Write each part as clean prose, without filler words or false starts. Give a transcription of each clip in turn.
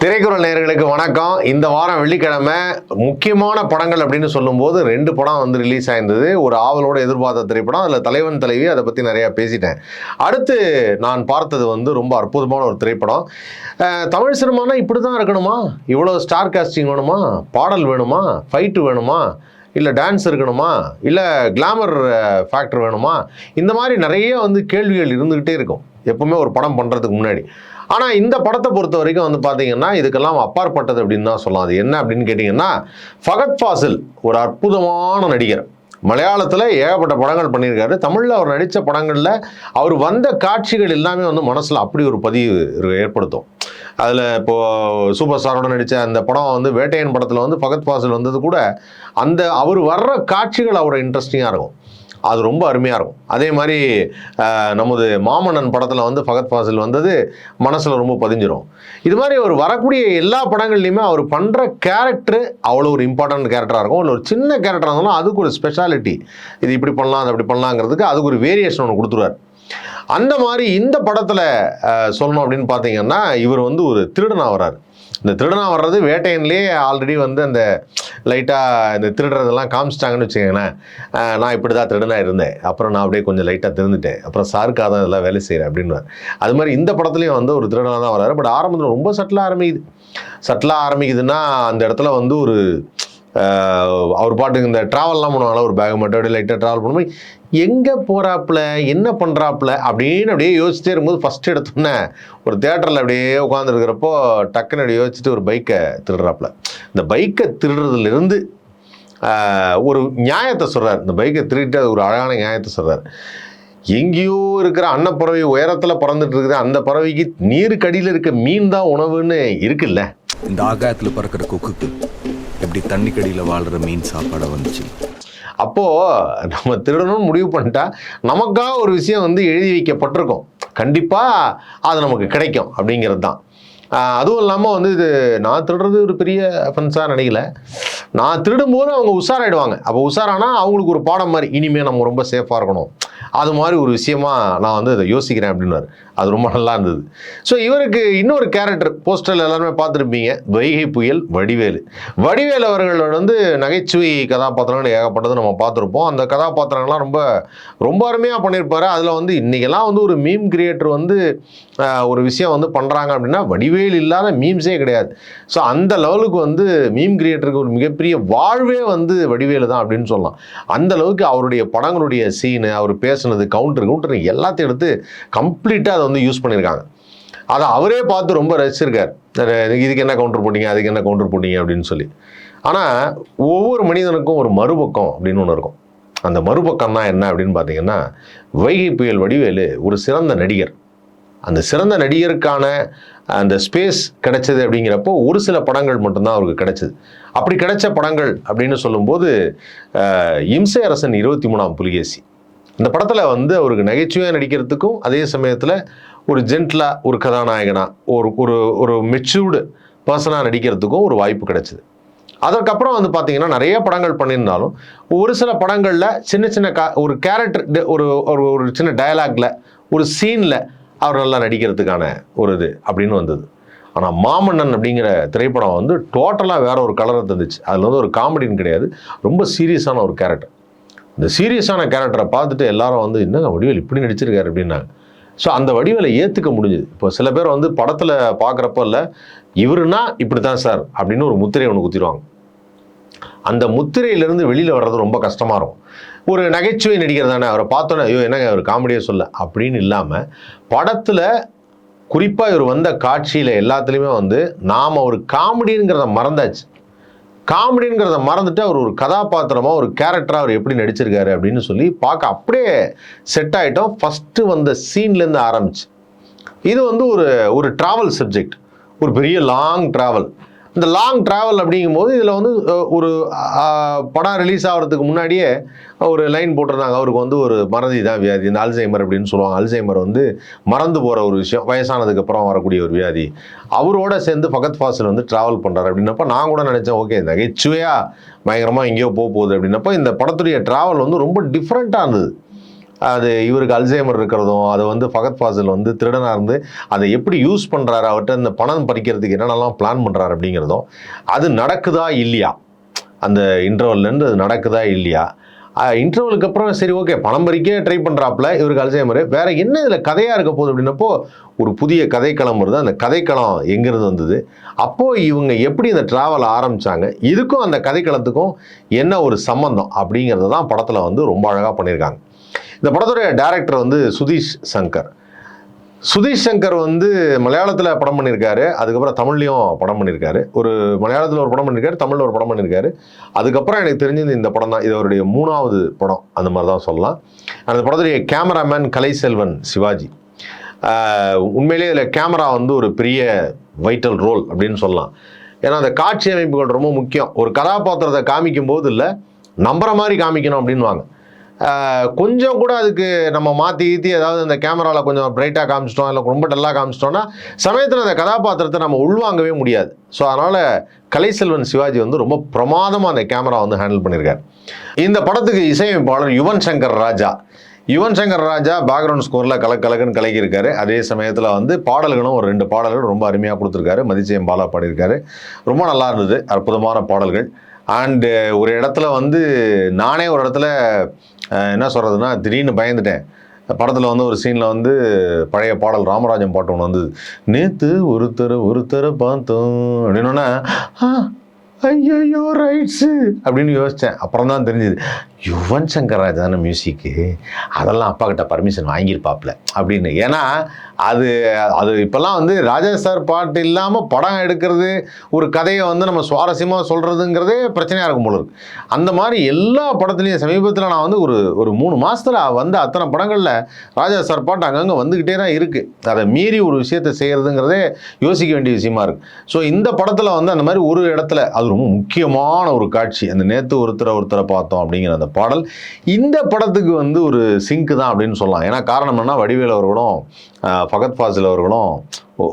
திரைக்குறள் நேயர்களுக்கு வணக்கம். இந்த வாரம் வெள்ளிக்கிழமை முக்கியமான படங்கள் அப்படின்னு சொல்லும்போது 2 படம் வந்து ரிலீஸ் ஆயிருந்தது. ஒரு ஆவலோடு எதிர்பார்த்த திரைப்படம். அதில் தலைவன் தலைவி அதை பற்றி நிறையா பேசிட்டேன். அடுத்து நான் பார்த்தது வந்து ரொம்ப அற்புதமான ஒரு திரைப்படம். தமிழ் சினிமானா இப்படி தான் இருக்கணுமா? இவ்வளோ ஸ்டார் காஸ்டிங் வேணுமா? பாடல் வேணுமா? ஃபைட்டு வேணுமா? இல்லை டான்ஸ் இருக்கணுமா? இல்லை கிளாமர் ஃபேக்டர் வேணுமா? இந்த மாதிரி நிறைய வந்து கேள்விகள் இருந்துக்கிட்டே இருக்கும் எப்பவுமே ஒரு படம் பண்ணுறதுக்கு முன்னாடி. ஆனால் இந்த படத்தை பொறுத்த வரைக்கும் வந்து பார்த்தீங்கன்னா இதுக்கெல்லாம் அப்பாற்பட்டது அப்படின்னு தான் சொல்லலாம். அது என்ன அப்படின்னு கேட்டிங்கன்னா, ஃபகத் ஃபாசில் ஒரு அற்புதமான நடிகர். மலையாளத்தில் ஏகப்பட்ட படங்கள் பண்ணியிருக்காரு. தமிழில் அவர் நடித்த படங்களில் அவர் வந்த காட்சிகள் எல்லாமே வந்து மனசில் அப்படி ஒரு பதிவு ஏற்படுத்தும். அதில் இப்போது சூப்பர் ஸ்டாரோட நடித்த அந்த படம் வந்து வேட்டையன் படத்தில் வந்து ஃபகத் ஃபாசில் வந்தது கூட அந்த அவர் வர்ற காட்சிகள் அவரை இன்ட்ரெஸ்டிங்காக இருக்கும். அது ரொம்ப அருமையாக இருக்கும். அதே மாதிரி நமது மாமன்னன் படத்தில் வந்து ஃபகத் ஃபாசில் வந்தது மனசில் ரொம்ப பதிஞ்சிடும். இது மாதிரி அவர் வரக்கூடிய எல்லா படங்கள்லையுமே அவர் பண்ணுற கேரக்டரு அவ்வளோ ஒரு இம்பார்ட்டன்ட் கேரக்டராக இருக்கும். இல்லை ஒரு சின்ன கேரக்டராக இருந்தாலும் அதுக்கு ஒரு ஸ்பெஷாலிட்டி, இது இப்படி பண்ணலாம் அது அப்படி பண்ணலாங்கிறதுக்கு அதுக்கு ஒரு வேரியேஷன் ஒன்று கொடுத்துருவார். அந்த மாதிரி இந்த படத்தில் சொல்லணும் அப்படின்னு பார்த்தீங்கன்னா, இவர் வந்து ஒரு திருடனாக வர்றார். இந்த திருடனாக வர்றது வேட்டையன்லேயே ஆல்ரெடி வந்து அந்த லைட்டாக இந்த திருடுறதெல்லாம் காமிச்சிட்டாங்கன்னு வச்சுக்கோங்களேன். நான் இப்படி தான் திருடனாக இருந்தேன், அப்புறம் நான் அப்படியே கொஞ்சம் லைட்டாக திருந்துட்டேன், அப்புறம் சாருக்காக தான் இதெல்லாம் வேலை செய்கிறேன் அப்படின்னு. அது மாதிரி இந்த படத்துலையும் வந்து ஒரு திருடனாக தான் வர்றாரு. பட் ஆரம்பத்தில் ரொம்ப சட்டிலாக ஆரம்பிக்குதுன்னா அந்த இடத்துல வந்து ஒரு அவர் பாட்டுக்கு இந்த ட்ராவல்லாம் பண்ணுவாங்களா, ஒரு பேக் மட்டும் அப்படியே லைட்டாக ட்ராவல் பண்ணும்போது எங்கே போகிறாப்புல என்ன பண்ணுறாப்புல அப்படின்னு அப்படியே யோசிச்சிட்டே இருக்கும்போது ஃபஸ்ட்டு எடுத்தோன்னே ஒரு தேட்டரில் அப்படியே உட்காந்துருக்கிறப்போ டக்குன்னு அப்படியே யோசிச்சுட்டு ஒரு பைக்கை திருடுறாப்புல. இந்த பைக்கை திருடுறதுலேருந்து ஒரு நியாயத்தை சொல்கிறார். இந்த பைக்கை திருட்டு அது ஒரு அழகான நியாயத்தை சொல்கிறார். எங்கேயோ இருக்கிற அன்னப்பறவை உயரத்தில் பறந்துட்டு இருக்குது, அந்த பறவைக்கு நீருக்கடியில் இருக்க மீன் தான் உணவுன்னு இருக்குல்ல. இந்த ஆகாயத்தில் பறக்கிற கொக்குக்கு எப்படி தண்ணிக்கடியில் வாழ்கிற மீன் சாப்பாடை வந்துச்சு. அப்போது நம்ம திருடணும்னு முடிவு பண்ணிட்டா நமக்காக ஒரு விஷயம் வந்து எழுதி வைக்கப்பட்டிருக்கும், கண்டிப்பாக அது நமக்கு கிடைக்கும் அப்படிங்கிறது தான். அதுவும் இல்லாமல் வந்து இது நான் திருடுறது ஒரு பெரிய அஃபென்ஸாக நினைக்கல. நான் திருடும்போது அவங்க உஷாராயிடுவாங்க. அப்போ உஷாரானா அவங்களுக்கு ஒரு பாடம் மாதிரி, இனிமேல் நம்ம ரொம்ப சேஃபாக இருக்கணும், அது மாதிரி ஒரு விஷயமா நான் வந்து இதை யோசிக்கிறேன் அப்படின்னாரு. அது ரொம்ப நல்லா இருந்தது. ஸோ இவருக்கு இன்னொரு கேரக்டர் போஸ்டரில் எல்லாருமே பார்த்துருப்பீங்க, வைகை புயல் வடிவேலு. வடிவேலு அவர்களோட வந்து நகைச்சுவை கதாபாத்திரங்கள் ஏகப்பட்டது நம்ம பார்த்துருப்போம். அந்த கதாபாத்திரங்கள்லாம் ரொம்ப ரொம்ப அருமையாக பண்ணியிருப்பார். அதில் வந்து இன்றைக்கெல்லாம் வந்து ஒரு மீம் கிரியேட்டர் வந்து ஒரு விஷயம் வந்து பண்ணுறாங்க அப்படின்னா வடிவேல் இல்லாத மீம்ஸே கிடையாது. ஸோ அந்த லெவலுக்கு வந்து மீம் கிரியேட்டருக்கு ஒரு மிகப்பெரிய வாழ்வே வந்து வடிவேலு தான் அப்படின்னு சொல்லலாம். அந்த அளவுக்கு அவருடைய படங்களுடைய சீனு, அவர் பேசுனது, கவுண்டர் எல்லாத்தையும் எடுத்து கம்ப்ளீட்டாக அதை வந்து யூஸ் பண்ணியிருக்காங்க. அதை அவரே பார்த்து ரொம்ப ரசிச்சிருக்கார். இதுக்கு என்ன கவுண்டர் போட்டிங்க, அதுக்கு என்ன கவுண்டர் போட்டிங்க அப்படின்னு சொல்லி. ஆனால் ஒவ்வொரு மனிதனுக்கும் ஒரு மறுபக்கம் அப்படின்னு ஒன்று இருக்கும். அந்த மறுபக்கம் தான் என்ன அப்படின்னு பார்த்தீங்கன்னா, வைகை புயல் வடிவேலு ஒரு சிறந்த நடிகர். அந்த சிறந்த நடிகருக்கான அந்த ஸ்பேஸ் கிடைச்சது அப்படிங்கிறப்போ ஒரு சில படங்கள் மட்டும்தான் அவருக்கு கிடைச்சது. அப்படி கிடைச்ச படங்கள் அப்படின்னு சொல்லும்போது இம்சை அரசன் 23ஆம் புலிகேசி. இந்த படத்தில் வந்து அவருக்கு நகைச்சுவையாக நடிக்கிறதுக்கும் அதே சமயத்தில் ஒரு ஜென்டிலாக ஒரு கதாநாயகனாக ஒரு ஒரு ஒரு மெச்சூர்டு பர்சனாக நடிக்கிறதுக்கும் ஒரு வாய்ப்பு கிடைச்சிது. அதற்கப்புறம் வந்து பார்த்தீங்கன்னா நிறைய படங்கள் பண்ணியிருந்தாலும் ஒரு சில படங்களில் சின்ன சின்ன ஒரு கேரக்டர் ஒரு ஒரு சின்ன டயலாக்ல ஒரு சீனில் அவர் நல்லா நடிக்கிறதுக்கான ஒரு இது அப்படின்னு வந்தது. ஆனால் மாமன்னன் அப்படிங்கிற திரைப்படம் வந்து டோட்டலாக வேற ஒரு கலரை தந்துச்சு. அதில் வந்து ஒரு காமெடின்னு கிடையாது, ரொம்ப சீரியஸான ஒரு கேரக்டர். இந்த சீரியஸான கேரக்டரை பார்த்துட்டு எல்லாரும் வந்து என்னங்க வடிவேல் இப்படி நடிச்சிருக்காரு அப்படின்னாங்க. ஸோ அந்த வடிவேலை ஏற்றுக்க முடிஞ்சுது. இப்போ சில பேர் வந்து படத்தில் பார்க்குறப்ப இல்லை இவருன்னா இப்படி தான் சார் அப்படின்னு ஒரு முத்திரை ஒன்று குத்திடுவாங்க. அந்த முத்திரையிலேருந்து வெளியில் வர்றது ரொம்ப கஷ்டமாக இருக்கும். ஒரு நகைச்சுவை நடிகர் தானே, அவரை பார்த்தோன்னே ஐயோ என்னங்க அவர் காமெடியே சொல்ல அப்படின்னு இல்லாமல் படத்தில் குறிப்பாக இவர் வந்த காட்சியில் எல்லாத்துலேயுமே வந்து நாம் ஒரு காமெடிங்கிறத மறந்தாச்சு. காமெடிங்கிறத மறந்துட்டு அவர் ஒரு கதாபாத்திரமாக ஒரு கேரக்டராக அவர் எப்படி நடிச்சிருக்காரு அப்படின்னு சொல்லி பார்க்க அப்படியே செட் ஆகிட்டோம். ஃபஸ்ட்டு வந்த சீன்லேருந்து ஆரம்பிச்சு இது வந்து ஒரு ட்ராவல் சப்ஜெக்ட், ஒரு பெரிய லாங் ட்ராவல். இந்த லாங் ட்ராவல் அப்படிங்கும்போது இதில் வந்து ஒரு படம் ரிலீஸ் ஆகிறதுக்கு முன்னாடியே ஒரு லைன் போட்டிருந்தாங்க, அவருக்கு வந்து ஒரு மறதி தான் வியாதி, இந்த அல்சைமர் அப்படின்னு சொல்லுவாங்க. அல்சைமர் வந்து மறந்து போகிற ஒரு விஷயம், வயசானதுக்கப்புறம் வரக்கூடிய ஒரு வியாதி. அவரோட சேர்ந்து ஃபகத் ஃபாசில் வந்து ட்ராவல் பண்ணுறாரு அப்படின்னப்போ நான் கூட நினச்சேன் ஓகே நகைச்சுவையாக பயங்கரமாக எங்கேயோ போகுது அப்படின்னப்போ இந்த படத்துடைய ட்ராவல் வந்து ரொம்ப டிஃப்ரெண்ட்டாக இருந்தது. அது இவருக்கு அல்சைமர் இருக்கிறதும், அதை வந்து ஃபகத் ஃபாசில் வந்து திருடனாக இருந்து அதை எப்படி யூஸ் பண்ணுறாரு, அவர்கிட்ட இந்த பணம் பறிக்கிறதுக்கு என்னென்னலாம் பிளான் பண்ணுறாரு அப்படிங்கிறதும், அது நடக்குதா இல்லையா, அந்த இன்டர்வல்லேருந்து அது நடக்குதா இல்லையா, இன்டர்வலுக்கு அப்புறம் சரி ஓகே பணம் பறிக்க ட்ரை பண்ணுறாப்புல, இவருக்கு அல்சைமர், வேறு என்ன இதில் கதையாக இருக்க போகுது அப்படின்னப்போ ஒரு புதிய கதைக்களம் வருது. அந்த கதைக்களம் எங்கிருந்து வந்தது, அப்போது இவங்க எப்படி இந்த ட்ராவல் ஆரம்பித்தாங்க, இதுக்கும் அந்த கதைக்களத்துக்கும் என்ன ஒரு சம்பந்தம் அப்படிங்கிறது தான் படத்தில் வந்து ரொம்ப அழகாக பண்ணியிருக்காங்க. இந்த படத்துடைய டைரக்டர் வந்து சுதீஷ் சங்கர். சுதீஷ் சங்கர் வந்து மலையாளத்தில் படம் பண்ணியிருக்காரு, அதுக்கப்புறம் தமிழ்லையும் படம் பண்ணியிருக்காரு. ஒரு மலையாளத்தில் ஒரு படம் பண்ணியிருக்காரு, தமிழில் ஒரு படம் பண்ணியிருக்காரு. அதுக்கப்புறம் எனக்கு தெரிஞ்சது இந்த படம் தான், இது அவருடைய 3வது படம் அந்த மாதிரி தான் சொல்லலாம். அந்த படத்துடைய கேமராமேன் கலைசெல்வன் சிவாஜி. உண்மையிலேயே இதில் கேமரா வந்து ஒரு பெரிய வைட்டல் ரோல் அப்படின்னு சொல்லலாம். ஏன்னா அந்த காட்சி அமைப்புகள் ரொம்ப முக்கியம். ஒரு கதாபாத்திரத்தை காமிக்கும் போது இல்லை, நம்புற மாதிரி காமிக்கணும் அப்படின்வாங்க. கொஞ்சம் கூட அதுக்கு நம்ம மாற்றி ஈத்தி ஏதாவது இந்த கேமராவில் கொஞ்சம் பிரைட்டாக காமிச்சிட்டோம், இல்லை ரொம்ப டல்லாக காமிச்சிட்டோம்னா சமயத்தில் அந்த கதாபாத்திரத்தை நம்ம உள்வாங்கவே முடியாது. ஸோ அதனால் கலைசெல்வன் சிவாஜி வந்து ரொம்ப பிரமாதமாக அந்த கேமரா வந்து ஹேண்டில் பண்ணியிருக்காரு. இந்த படத்துக்கு இசையமைப்பாளர் யுவன் சங்கர் ராஜா. யுவன் சங்கர் ராஜா பேக்ரவுண்ட் ஸ்கோரில் கலக்குன்னு கலக்கியிருக்காரு. அதே சமயத்தில் வந்து பாடல்களும் ஒரு 2 பாடல்கள் ரொம்ப அருமையாக கொடுத்துருக்காரு. மதிச்சயம் பாலா பாடியிருக்காரு. ரொம்ப நல்லா இருந்தது, அற்புதமான பாடல்கள். அண்டு ஒரு இடத்துல வந்து நானே ஒரு இடத்துல என்ன சொல்கிறதுனா திடீர்னு பயந்துட்டேன். படத்தில் வந்து ஒரு சீனில் வந்து பழைய பாடல் ராமராஜன் பாட்டு ஒன்று வந்து, நேற்று ஒருத்தரை பார்த்தோம் அப்படின்னோன்னா ஐயோ ரைட்ஸு அப்படின்னு யோசித்தேன். அப்புறம் தான் தெரிஞ்சுது யுவன் சங்கர் ராஜா தானே மியூசிக்கு, அதெல்லாம் அப்பா கிட்ட பர்மிஷன் வாங்கியிருப்பாப்ல அப்படின்னு. ஏன்னா அது இப்போல்லாம் வந்து ராஜா சார் பாட்டு இல்லாமல் படம் எடுக்கிறது, ஒரு கதையை வந்து நம்ம சுவாரஸ்யமாக சொல்கிறதுங்கிறதே பிரச்சனையாக இருக்கும் போல இருக்கு. அந்த மாதிரி எல்லா படத்துலையும் சமீபத்தில் நான் வந்து ஒரு 3 மாதத்தில் வந்து அத்தனை படங்களில் ராஜா சார் பாட்டு அங்கங்கே வந்துக்கிட்டே தான் இருக்குது. அதை மீறி ஒரு விஷயத்தை செய்கிறதுங்கிறதே யோசிக்க வேண்டிய விஷயமா இருக்குது. ஸோ இந்த படத்தில் வந்து அந்த மாதிரி ஒரு இடத்துல அது ரொம்ப முக்கியமான ஒரு காட்சி, அந்த நேற்று ஒருத்தரை பார்த்தோம் அப்படிங்கிற அந்த பாடல் இந்த படத்துக்கு வந்து ஒரு சிங்க் தான் அப்படின்னு சொல்லலாம். ஏன்னா காரணம் என்னன்னா, வடிவேல் அவர்களும் ஃபகத் ஃபாசில் அவர்களும்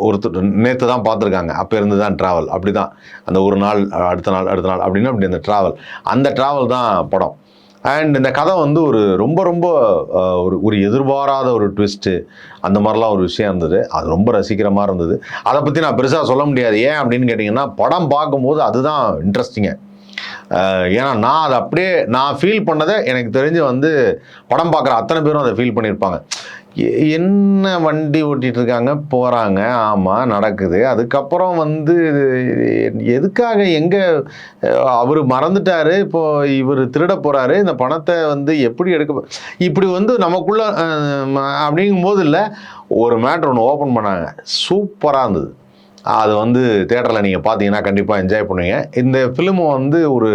ஒருத்தர் நேற்று தான் பார்த்துருக்காங்க, அப்போ இருந்து தான் ட்ராவல், அப்படி தான் அந்த ஒரு நாள் அடுத்த நாள் அப்படின்னு அப்படி அந்த ட்ராவல் தான் படம். அண்ட் இந்த கதை வந்து ஒரு ரொம்ப ஒரு எதிர்பாராத ஒரு ட்விஸ்ட்டு, அந்த மாதிரிலாம் ஒரு விஷயம் இருந்தது. அது ரொம்ப ரசிக்கிற மாதிரி இருந்தது. அதை பற்றி நான் பெருசாக சொல்ல முடியாது. ஏன் அப்படின்னு கேட்டிங்கன்னா, படம் பார்க்கும்போது அதுதான் இன்ட்ரெஸ்டிங்க. ஏன்னா நான் அதை அப்படியே நான் ஃபீல் பண்ணதை எனக்கு தெரிஞ்சு வந்து படம் பார்க்குற அத்தனை பேரும் அதை ஃபீல் பண்ணியிருப்பாங்க. என்ன வண்டி ஓட்டிகிட்டு இருக்காங்க, போகிறாங்க, ஆமாம் நடக்குது, அதுக்கப்புறம் வந்து எதுக்காக எங்கே அவர் மறந்துட்டார், இப்போது இவர் திருட போகிறாரு, இந்த பணத்தை வந்து எப்படி எடுக்க, இப்படி வந்து நமக்குள்ள அப்படிங்கும்போது இல்லை, ஒரு மேட்ரு ஒன்று ஓப்பன் பண்ணாங்க, சூப்பராக இருந்தது. அது வந்து தேட்டரில் நீங்கள் பார்த்தீங்கன்னா கண்டிப்பாக என்ஜாய் பண்ணுவீங்க. இந்த ஃபிலிமை வந்து ஒரு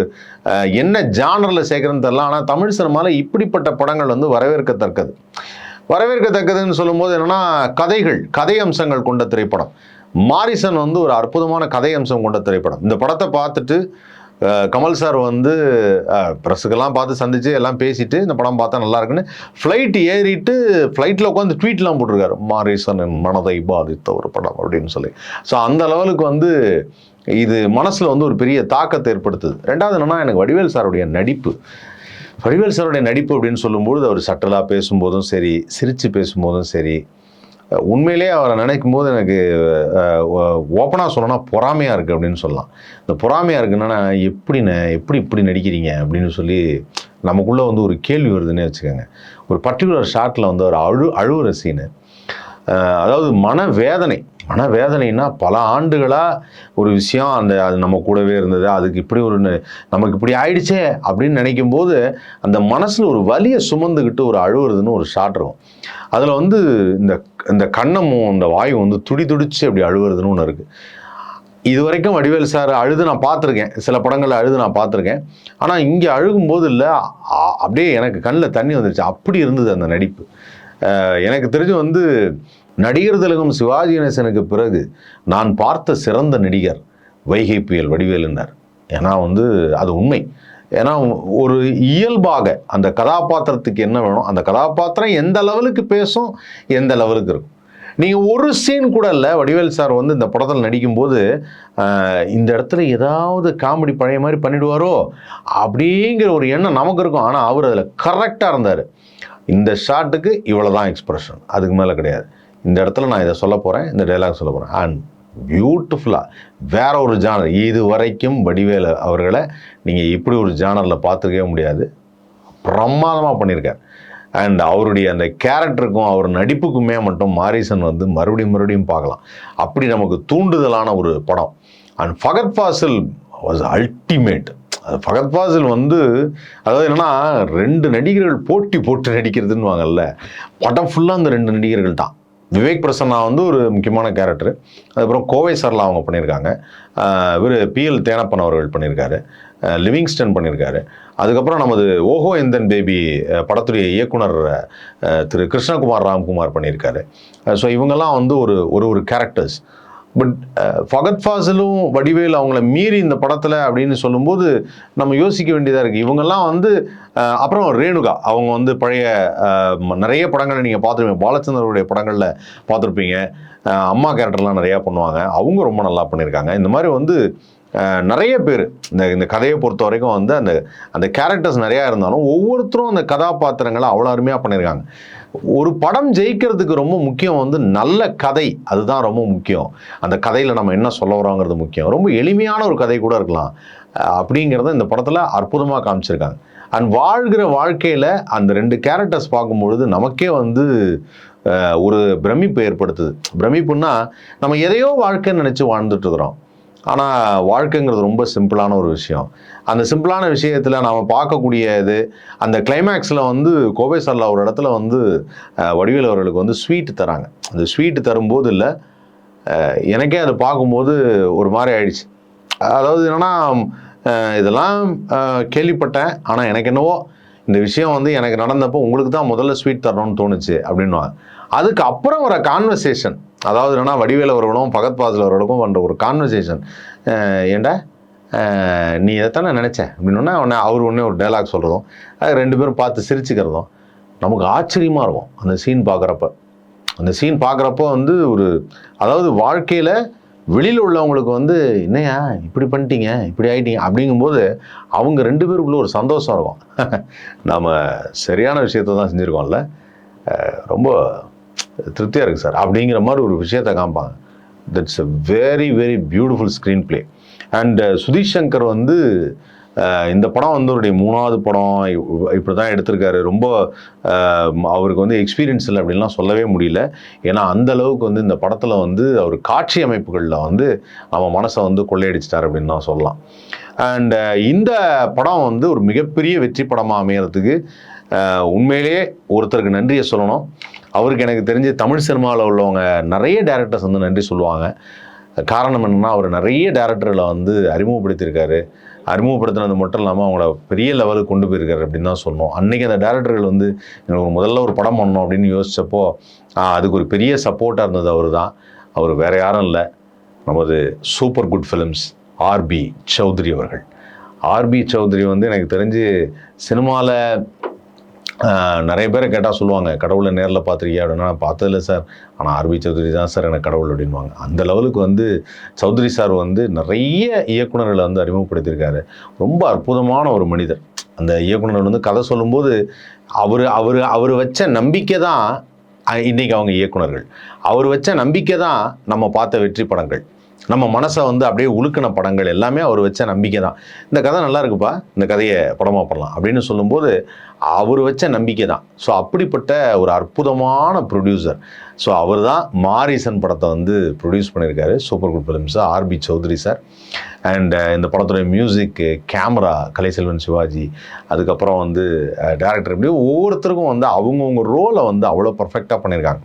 என்ன ஜானரில் சேர்க்குறதுன்னு தெரியல, ஆனால் தமிழ் சினிமாவில் இப்படிப்பட்ட படங்கள் வந்து வரவேற்கத்தக்கதுன்னு சொல்லும்போது என்னென்னா, கதை அம்சங்கள் கொண்ட திரைப்படம். மாரிசன் வந்து ஒரு அற்புதமான கதை அம்சம் கொண்ட திரைப்படம். இந்த படத்தை பார்த்துட்டு கமல் சார் வந்து ப்ரெஸ்ஸுக்கெல்லாம் பார்த்து சந்தித்து எல்லாம் பேசிட்டு இந்த படம் பார்த்தா நல்லா இருக்குன்னு ஃப்ளைட் ஏறிட்டு ஃப்ளைட்டில் உட்காந்து ட்வீட்லாம் போட்டிருக்காரு, மாரிசனின் மனதை பாதித்த ஒரு படம் அப்படின்னு சொல்லி. ஸோ அந்த லெவலுக்கு வந்து இது மனசில் வந்து ஒரு பெரிய தாக்கத்தை ஏற்படுத்துது. ரெண்டாவது என்னென்னா, எனக்கு வடிவேல் சாருடைய நடிப்பு அப்படின்னு சொல்லும்போது, அவர் சட்டலாக பேசும்போதும் சரி, சிரித்து பேசும்போதும் சரி, உண்மையிலே அவரை நினைக்கும் போது எனக்கு ஓப்பனாக சொல்லணும்னா பொறாமையாக இருக்குது அப்படின்னு சொல்லலாம். இந்த பொறாமையாக இருக்குன்னா, எப்படி இப்படி நடிக்கிறீங்க அப்படின்னு சொல்லி நமக்குள்ளே வந்து ஒரு கேள்வி வருதுன்னே வச்சுக்கோங்க. ஒரு பர்டிகுலர் ஷாட்டில் வந்து அவர் அழுவுற சீனு, அதாவது மனவேதனைன்னா பல ஆண்டுகளாக ஒரு விஷயம் அது நம்ம கூடவே இருந்தது, அதுக்கு இப்படி நமக்கு இப்படி ஆயிடுச்சே அப்படின்னு நினைக்கும் போது அந்த மனசில் ஒரு வலியை சுமந்துக்கிட்டு ஒரு அழுவுறதுன்னு ஒரு ஷாட் இருக்கும். அதில் வந்து இந்த கண்ணமும் இந்த வாயும் வந்து துடிச்சு அப்படி அழுவுறதுன்னு ஒன்று இருக்குது. இது வரைக்கும் வடிவேல் சார் அழுது நான் பார்த்துருக்கேன், சில படங்களில் அழுது நான் பார்த்துருக்கேன். ஆனால் இங்கே அழுகும்போது இல்லை, அப்படியே எனக்கு கண்ணில் தண்ணி வந்துருச்சு, அப்படி இருந்தது அந்த நடிப்பு. எனக்கு தெரிஞ்சு வந்து நடிகர் திலகம் சிவாஜி கணேசனுக்கு பிறகு நான் பார்த்த சிறந்த நடிகர் வைகை புயல் வடிவேலுன்னார். ஏன்னா வந்து அது உண்மை. ஏன்னா ஒரு இயல்பாக அந்த கதாபாத்திரத்துக்கு என்ன வேணும், அந்த கதாபாத்திரம் எந்த லெவலுக்கு பேசும், எந்த லெவலுக்கு இருக்கும். நீங்கள் ஒரு சீன் கூட இல்லை, வடிவேல் சார் வந்து இந்த படத்தில் நடிக்கும்போது இந்த இடத்துல ஏதாவது காமெடி பழைய மாதிரி பண்ணிடுவாரோ அப்படிங்கிற ஒரு எண்ணம் நமக்கு இருக்கும். ஆனால் அவர் அதில் கரெக்டாக இருந்தார். இந்த ஷாட்டுக்கு இவ்வளோ தான் எக்ஸ்பிரஷன், அதுக்கு மேலே கிடையாது. இந்த இடத்துல நான் இதை சொல்ல போகிறேன், இந்த டைலாக் சொல்ல போகிறேன். அண்ட் பியூட்டிஃபுல்லாக வேற ஒரு ஜானர், இது வரைக்கும் வடிவேலு அவர்களை நீங்கள் இப்படி ஒரு ஜானரில் பார்த்துருக்கவே முடியாது. பிரமாதமாக பண்ணியிருக்கார். அண்ட் அவருடைய அந்த கேரக்டருக்கும் அவர் நடிப்புக்குமே மட்டும் மாரிசன் வந்து மறுபடியும் பார்க்கலாம். அப்படி நமக்கு தூண்டுதலான ஒரு படம். And Fahadh Faasil was ultimate. Fahadh Faasil வந்து அதாவது என்னென்னா 2 நடிகர்கள் போட்டு நடிக்கிறதுன்னு வாங்கல்ல, படம் ஃபுல்லாக அந்த 2 நடிகர்கள் தான். விவேக் பிரசன்னா வந்து ஒரு முக்கியமான கேரக்டர். அதுக்கப்புறம் கோவை சரளா அவங்க பண்ணியிருக்காங்க. இவர் பிஎல் தேனப்பன் அவர்கள் பண்ணியிருக்காரு. லிவிங்ஸ்டன் பண்ணியிருக்காரு. அதுக்கப்புறம் நமது ஓஹோ எந்தன் பேபி படத்துடைய இயக்குனர் திரு கிருஷ்ணகுமார் ராம்குமார் பண்ணியிருக்காரு. ஸோ இவங்கெல்லாம் வந்து ஒரு கேரக்டர்ஸ். பட் ஃபகத் ஃபாசிலும் வடிவேல் அவங்கள மீறி இந்த படத்தில் அப்படின்னு சொல்லும்போது நம்ம யோசிக்க வேண்டியதாக இருக்குது. இவங்கெல்லாம் வந்து அப்புறம் ரேணுகா அவங்க வந்து பழைய நிறைய படங்களை நீங்கள் பார்த்துருப்பீங்க, பாலச்சந்தருடைய படங்களில் பார்த்துருப்பீங்க. அம்மா கேரக்டர்லாம் நிறையா பண்ணுவாங்க, அவங்க ரொம்ப நல்லா பண்ணியிருக்காங்க. இந்த மாதிரி வந்து நிறைய பேர் இந்த கதையை பொறுத்த வரைக்கும் வந்து அந்த கேரக்டர்ஸ் நிறையா இருந்தாலும் ஒவ்வொருத்தரும் அந்த கதாபாத்திரங்களை அவ்வளோ அருமையாக பண்ணியிருக்காங்க. ஒரு படம் ஜெயிக்கிறதுக்கு ரொம்ப முக்கியம் வந்து நல்ல கதை, அதுதான் ரொம்ப முக்கியம். அந்த கதையில் நம்ம என்ன சொல்ல வரோங்கிறது முக்கியம். ரொம்ப எளிமையான ஒரு கதை கூட இருக்கலாம், அப்படிங்கிறத இந்த படத்தில் அற்புதமாக காமிச்சிருக்காங்க. அண்ட் வாழ்கிற வாழ்க்கையில் அந்த 2 கேரக்டர்ஸ் பார்க்கும்பொழுது நமக்கே வந்து ஒரு பிரமிப்பு ஏற்படுத்துது. பிரமிப்புன்னா நம்ம எதையோ வாழ்க்கைன்னு நினச்சி வாழ்ந்துட்டுருக்குறோம். ஆனால் வாழ்க்கைங்கிறது ரொம்ப சிம்பிளான ஒரு விஷயம். அந்த சிம்பிளான விஷயத்தில் நாம் பார்க்கக்கூடிய இது அந்த கிளைமேக்ஸில் வந்து கோவை சரளா ஒரு இடத்துல வந்து வடிவேலு அவர்களுக்கு வந்து ஸ்வீட் தராங்க. அந்த ஸ்வீட்டு தரும்போது இல்லை, எனக்கே அதை பார்க்கும்போது ஒரு மாதிரி ஆயிடுச்சு. அதாவது என்னென்னா, இதெல்லாம் கேள்விப்பட்டேன், ஆனால் எனக்கு என்னவோ இந்த விஷயம் வந்து எனக்கு நடந்தப்போ உங்களுக்கு தான் முதல்ல ஸ்வீட் தரணும்னு தோணுச்சு அப்படின்வாங்க. அதுக்கு அப்புறம் வர கான்வர்சேஷன், அதாவது என்னன்னா வடிவேலு அவர்களும் ஃபகத் ஃபாசில் அவர்களுக்கும் பண்ணுற ஒரு கான்வர்சேஷன், ஏண்டா நீ இதைத்தானே நினச்ச அப்படின்னா அவர் ஒன்றே ஒரு டைலாக் சொல்கிறதும், அது 2 பேரும் பார்த்து சிரிச்சுக்கிறதும் நமக்கு ஆச்சரியமாக இருக்கும். அந்த சீன் பார்க்குறப்ப வந்து அதாவது வாழ்க்கையில் வெளியில் உள்ளவங்களுக்கு வந்து என்னையா இப்படி பண்ணிட்டீங்க, இப்படி ஆகிட்டீங்க அப்படிங்கும்போது அவங்க 2 பேருக்குள்ளே ஒரு சந்தோஷம் இருக்கும். நாம் சரியான விஷயத்தை தான் செஞ்சுருக்கோம்ல, ரொம்ப திருப்தியாக இருக்குது சார் அப்படிங்கிற மாதிரி ஒரு விஷயத்தை காமிப்பாங்க. That's a very very beautiful screenplay. And Sudheesh Sankar வந்து இந்த படம் வந்து அவருடைய 3வது படம் இப்படி தான் எடுத்திருக்காரு. ரொம்ப அவருக்கு வந்து எக்ஸ்பீரியன்ஸ் இல்லை அப்படின்லாம் சொல்லவே முடியல. ஏன்னா அந்த அளவுக்கு வந்து இந்த படத்தில் வந்து அவர் காட்சி அமைப்புகளில் வந்து நம்ம மனசை வந்து கொள்ளையடிச்சிட்டார் அப்படின்னு தான் சொல்லலாம். அண்ட் இந்த படம் வந்து ஒரு மிகப்பெரிய வெற்றி படமாக அமையறதுக்கு உண்மையிலேயே ஒருத்தருக்கு நன்றியை சொல்லணும். அவருக்கு எனக்கு தெரிஞ்சு தமிழ் சினிமாவில் உள்ளவங்க நிறைய டேரக்டர்ஸ் வந்து நன்றி சொல்லுவாங்க. காரணம் என்னென்னா, அவர் நிறைய டேரக்டர்களை வந்து அறிமுகப்படுத்தினது மட்டும் இல்லாமல் அவங்கள பெரிய லெவலுக்கு கொண்டு போயிருக்காரு அப்படின்னு தான் சொல்லணும். அன்றைக்கி அந்த டேரக்டர்கள் வந்து எனக்கு முதல்ல ஒரு படம் பண்ணணும் அப்படின்னு யோசித்தப்போ அதுக்கு ஒரு பெரிய சப்போர்ட்டாக இருந்தது அவர் தான். அவர் வேறு யாரும் இல்லை, நமது super good films RB Choudary அவர்கள். ஆர்பி சௌத்ரி வந்து எனக்கு தெரிஞ்சு சினிமாவில் நிறைய பேரை கேட்டால் சொல்லுவாங்க, கடவுளை நேரில் பார்த்துருக்கியா அப்படின்னா, நான் பார்த்ததில்ல சார், ஆனால் ஆர்பி சௌத்ரி தான் சார் எனக்கு கடவுள் அப்படின்வாங்க. அந்த லெவலுக்கு வந்து சௌத்ரி சார் வந்து நிறைய இயக்குநர்களை வந்து அறிமுகப்படுத்தியிருக்காரு. ரொம்ப அற்புதமான ஒரு மனிதர். அந்த இயக்குநர்கள் வந்து கதை சொல்லும்போது அவர் வச்ச நம்பிக்கை தான் இன்றைக்கி அவங்க இயக்குநர்கள். அவர் வச்ச நம்பிக்கை தான் நம்ம பார்த்த வெற்றி படங்கள், நம்ம மனசை வந்து அப்படியே உழுக்கின படங்கள் எல்லாமே அவர் வச்ச நம்பிக்கை தான். இந்த கதை நல்லா இருக்குப்பா, இந்த கதையை படமாக பண்ணலாம் அப்படின்னு சொல்லும்போது அவர் வச்ச நம்பிக்கை தான். ஸோ அப்படிப்பட்ட ஒரு அற்புதமான ப்ரொடியூசர். ஸோ அவர் தான் மாரிசன் படத்தை வந்து ப்ரொடியூஸ் பண்ணியிருக்காரு, super good films RB Choudary sir. And இந்த படத்துடைய மியூசிக்கு, கேமரா கலைசெல்வன் சிவாஜி, அதுக்கப்புறம் வந்து டேரக்டர், இப்படி ஒவ்வொருத்தருக்கும் வந்து அவங்கவுங்க ரோலை வந்து அவ்வளோ பர்ஃபெக்டாக பண்ணியிருக்காங்க.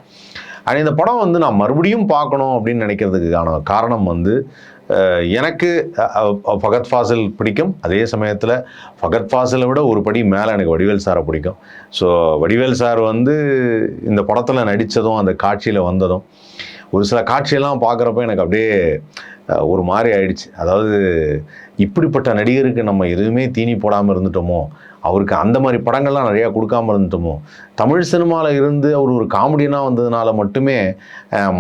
அண்ட் இந்த படம் வந்து நான் மறுபடியும் பார்க்கணும் அப்படின்னு நினைக்கிறதுக்கான காரணம் வந்து எனக்கு ஃபகத் ஃபாசில் பிடிக்கும். அதே சமயத்தில் ஃபகத் ஃபாசிலை விட ஒரு படி மேலே எனக்கு வடிவேல் சாரை பிடிக்கும். ஸோ வடிவேல் சார் வந்து இந்த படத்தில் நடித்ததும் அந்த காட்சியில் வந்ததும் ஒரு சில காட்சியெல்லாம் பார்க்குறப்ப எனக்கு அப்படியே ஒரு மாதிரி ஆயிடுச்சு. அதாவது இப்படிப்பட்ட நடிகருக்கு நம்ம எதுவுமே தீனி போடாமல் இருந்துட்டோமோ, அவருக்கு அந்த மாதிரி படங்கள்லாம் நிறையா கொடுக்காமல் இருந்துட்டோமோ, தமிழ் சினிமாவில் இருந்து அவர் ஒரு காமெடியனாக வந்ததுனால மட்டுமே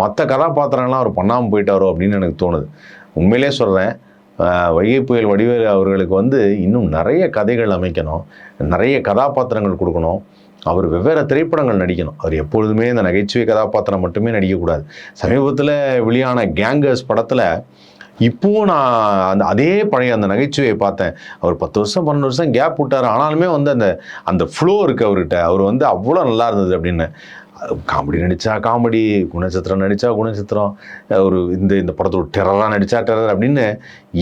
மற்ற கதாபாத்திரங்கள்லாம் அவர் பண்ணாமல் போயிட்டாரோ அப்படின்னு எனக்கு தோணுது. உண்மையிலே சொல்கிறேன், வைகை புயல் வடிவேலு அவர்களுக்கு வந்து இன்னும் நிறைய கதைகள் அமைக்கணும், நிறைய கதாபாத்திரங்கள் கொடுக்கணும். அவர் வெவ்வேறு திரைப்படங்கள் நடிக்கணும். அவர் எப்பொழுதுமே இந்த நகைச்சுவை கதாபாத்திரம் மட்டுமே நடிக்கக்கூடாது. சமீபத்தில் வெளியான கேங்கர்ஸ் படத்தில் இப்பவும் நான் அதே பழைய அந்த நகைச்சுவையை பார்த்தேன். அவர் 10 வருஷம் 12 வருஷம் கேப் விட்டார். ஆனாலுமே வந்து அந்த ஃப்ளோ இருக்குது அவர்கிட்ட. அவர் வந்து அவ்வளோ நல்லா இருந்தது அப்படின்னு. காமெடி நடித்தா காமெடி, குணச்சித்திரம் நடித்தா குணச்சித்திரம், ஒரு இந்த படத்தோட டெரராக நடித்தா டெரர் அப்படின்னு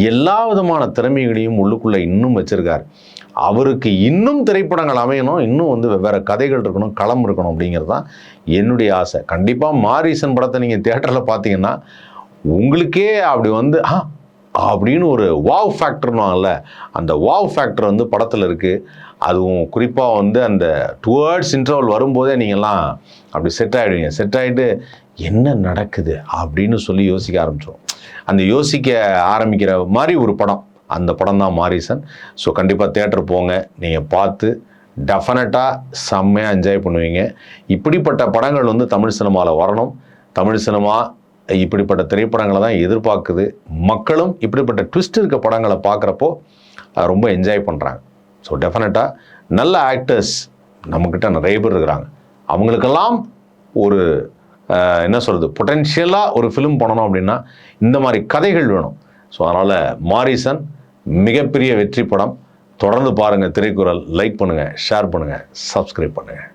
எல்லா விதமான திறமைகளையும் உள்ளுக்குள்ளே இன்னும் வச்சுருக்கார். அவருக்கு இன்னும் திரைப்படங்கள் அமையணும், இன்னும் வந்து வெவ்வேறு கதைகள் இருக்கணும், களம் இருக்கணும் அப்படிங்கிறது தான் என்னுடைய ஆசை. கண்டிப்பாக மாரீசன் படத்தை நீங்கள் தியேட்டரில் பார்த்தீங்கன்னா உங்களுக்கே அப்படி வந்து அப்படின்னு ஒரு வாவ் ஃபேக்டர்னுவாங்கல்ல, அந்த வாவ் ஃபேக்டர் வந்து படத்தில் இருக்குது. அதுவும் குறிப்பாக வந்து அந்த டுவர்ட்ஸ் இன்டர்வல் வரும்போதே நீங்கள்லாம் அப்படி செட் ஆகிடுவீங்க. செட் ஆகிட்டு என்ன நடக்குது அப்படின்னு சொல்லி யோசிக்க ஆரம்பிச்சிடும். அந்த யோசிக்க ஆரம்பிக்கிற மாதிரி ஒரு படம், அந்த படம் தான் மாரீசன். ஸோ கண்டிப்பாக தியேட்டர் போங்க, நீங்கள் பார்த்து டெஃபினட்டாக செம்மையாக என்ஜாய் பண்ணுவீங்க. இப்படிப்பட்ட படங்கள் வந்து தமிழ் சினிமாவில் வரணும். தமிழ் சினிமா இப்படிப்பட்ட திரைப்படங்களை தான் எதிர்பார்க்குது. மக்களும் இப்படிப்பட்ட ட்விஸ்ட் இருக்க படங்களை பார்க்குறப்போ ரொம்ப என்ஜாய் பண்ணுறாங்க. ஸோ டெஃபினட்டாக நல்ல ஆக்டர்ஸ் நம்மக்கிட்ட நிறைய பேர் இருக்கிறாங்க. அவங்களுக்கெல்லாம் ஒரு என்ன சொல்கிறது, பொட்டென்ஷியலாக ஒரு ஃபிலிம் பண்ணணும் அப்படின்னா இந்த மாதிரி கதைகள் வேணும். ஸோ அதனால் மாரீசன் மிகப்பெரிய வெற்றி படம். தொடர்ந்து பாருங்கள் திரைக்குறள். லைக் பண்ணுங்கள், ஷேர் பண்ணுங்கள், சப்ஸ்கிரைப் பண்ணுங்கள்.